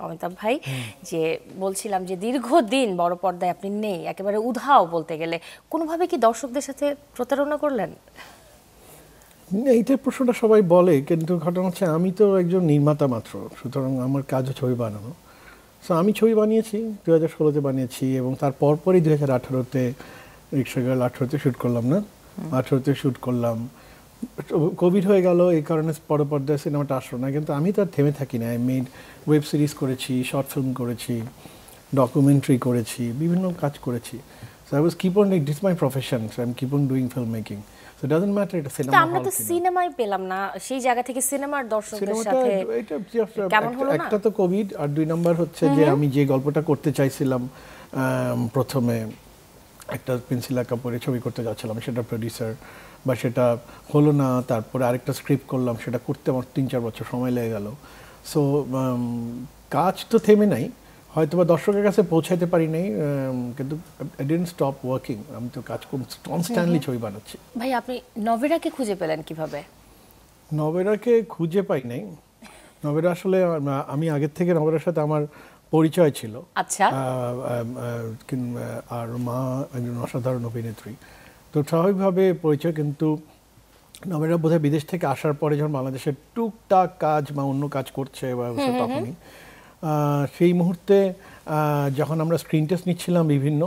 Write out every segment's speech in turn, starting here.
অমিতাভ ভাই, যে বলছিলাম যে দীর্ঘদিন বড় পর্দায় আপনি নেই, একেবারে উধাও বলতে গেলে, কোনোভাবে কি দর্শকদের সাথে প্রতারণা করলেন? এইটার প্রশ্নটা সবাই বলে, কিন্তু ঘটনা হচ্ছে আমি তো একজন নির্মাতা মাত্র, সুতরাং আমার কাজও ছবি বানানো। সো আমি ছবি বানিয়েছি 2016-তে বানিয়েছি, এবং তার পরপরই 2018-তে রিক্সা গার্ল 18-তে শ্যুট করলাম, না 18-তে শ্যুট করলাম। কোভিড হয়ে গেল, এই কারণে বড় পর্দায় সিনেমাটা আসলো না, কিন্তু আমি তো আর থেমে থাকি না। ওয়েব সিরিজ করেছি, শর্ট ফিল্ম করেছি, ডকুমেন্টারি করেছি, বিভিন্ন কাজ করেছি। So I was keep on, this my profession, so I am keep on doing film making. So it doesn't matter এটা সিনেমা হল আমরা তো সিনেমাই পেলাম না, সেই জায়গা থেকে সিনেমার দর্শকদের সাথে কেমন হলো না? একটা তো কোভিড, আর 2 নাম্বার হচ্ছে যে আমি যে গল্পটা করতে চাইছিলাম, প্রথমে একটা পেন্সিলা কাপুরের ছবি করতে যাচ্ছিলাম, সেটা প্রডিউসার বা সেটা হলো না, তারপরে আরেকটা স্ক্রিপ্ট করলাম, সেটা করতে আমার 3-4 বছর সময় লেগে গেল। সো কাজ তো থেমে নাই, হয়তো বা দর্শকের কাছে পৌঁছাতে পারি নাই, কিন্তু আই ডিডন্ট স্টপ ওয়ার্কিং। আমি তো কাজ কনস্ট্যান্টলি ছবি বানাচ্ছি। ভাই, আপনি নভেরাকে খুঁজে পেলেন কিভাবে? নভেরাকে খুঁজে পাই নাই। নভেরা আসলে আমি আগের থেকে নভেরার সাথে আমার পরিচয় ছিল। আচ্ছা। আর মা একজন অসাধারণ অভিনেত্রী, তো স্বাভাবিকভাবে পরিচয়। কিন্তু নভেরা বোধহয় বিদেশ থেকে আসার পরে যখন বাংলাদেশের টুকটাক কাজ বা অন্য কাজ করছে বা তখনই সেই মুহূর্তে যখন আমরা স্ক্রিন টেস্ট নিচ্ছিলাম, বিভিন্ন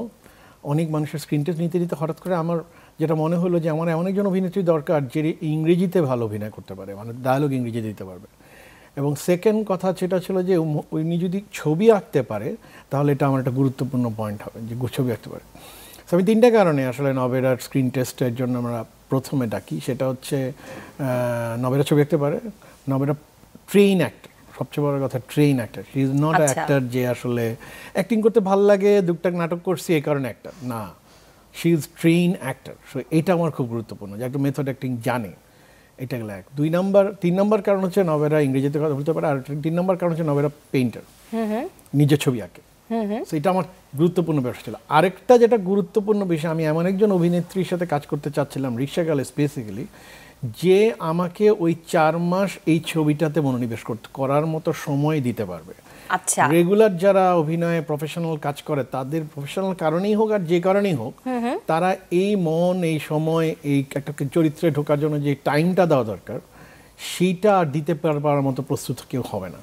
অনেক মানুষের স্ক্রিন টেস্ট নিতে নিতে হঠাৎ করে আমার যেটা মনে হলো যে আমার এমন একজন অভিনেত্রী দরকার যে ইংরেজিতে ভালো অভিনয় করতে পারে, মানে ডায়ালগ ইংরেজিতে দিতে পারবে। এবং সেকেন্ড কথা যেটা ছিল যে উনি যদি ছবি আঁকতে পারে তাহলে এটা আমার একটা গুরুত্বপূর্ণ পয়েন্ট হবে, যে ছবি আঁকতে পারে। সো আমি 3টা কারণে আসলে নভেরার স্ক্রিন টেস্টের জন্য আমরা প্রথমে ডাকি। সেটা হচ্ছে নভেরা ছবি আঁকতে পারে, নভেরা ট্রেইন অ্যাক্টর, সবচেয়ে বড় কথা train actor. She is not actor যে আসলে অ্যাক্টিং করতে ভালো লাগে, দুকটাক নাটক করছি এই কারণে অ্যাক্টর না, she is train actor. So এটা আমার খুব গুরুত্বপূর্ণ, যে একটা মেথড অ্যাক্টিং জানে। এটা গেল এক। 3 নম্বর কারণ হচ্ছে নভেরা ইংরেজিতে কথা বলতে পারে, আর 3 নম্বর কারণ হচ্ছে নভেরা পেইন্টার, নিজের ছবি আঁকে। সো এটা আমার গুরুত্বপূর্ণ বিষয় ছিল। আরেকটা যেটা গুরুত্বপূর্ণ বিষয়, আমি এমন একজন অভিনেত্রীর সাথে কাজ করতে চাচ্ছিলাম রিক্সা গার্ল স্পেসিক্যালি, যে আমাকে ওই 4 মাস এই ছবিটাতে মনোনিবেশ করার মতো সময় দিতে পারবে। আচ্ছা। রেগুলার যারা অভিনয়ে প্রফেশনাল কাজ করে, তাদের প্রফেশনাল কারণেই হোক আর যে কারণেই হোক, তারা এই মন, এই সময়, এই একটা চরিত্রে ঢোকার জন্য যে টাইমটা দেওয়া দরকার, সেইটা আর দিতে পারার মতো প্রস্তুত কেউ হবে না।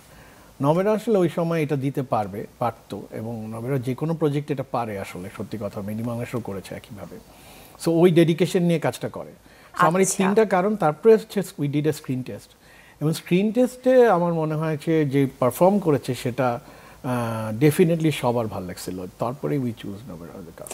নভেরা আসলে ওই সময় এটা দিতে পারতো, এবং নভেরা যে কোনো প্রজেক্ট এটা পারে আসলে, সত্যি কথা। মিনিমাংশও করেছে একইভাবে। সো ওই ডেডিকেশন নিয়ে কাজটা করে। আমার এই 3টা কারণ। তারপরে হচ্ছে we did A screen test, এবং স্ক্রিন টেস্টে আমার মনে হয়েছে যে পারফর্ম করেছে সেটা ডেফিনেটলি সবার ভালো লাগছিল। তারপরে উই চুজ নভেরা।